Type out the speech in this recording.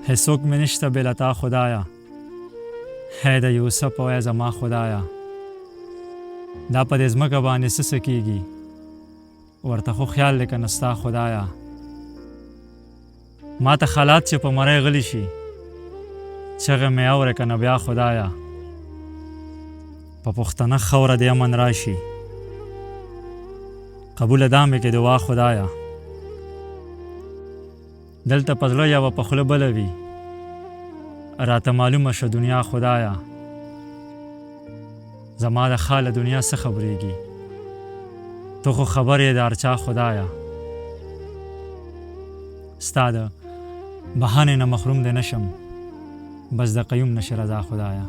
هیڅوک مې نشته بې له تا خدایه، هی د یوسف وایه زما خدایه. دا په دې ځمکه باندې څه څه کېږي، ورته خو خیال دی که نه ستا خدایه. ما ته حالات چې په مرۍ غلی شي، چغې مې اورې که نه بیا خدایه. په پښتنه خاوره د امن راشي، قبوله دا مې کې دعا خدایه. دلته په زړه یوه په خوله بله وي، راته معلومه شه دنیا خدایه. زما د خاله دنیا څه خبرېږي، تو خو خبر یې د هر چا خدایه. ستا د بهانې نه محروم دی نشم، بس د قیوم نشي رضا خدایه.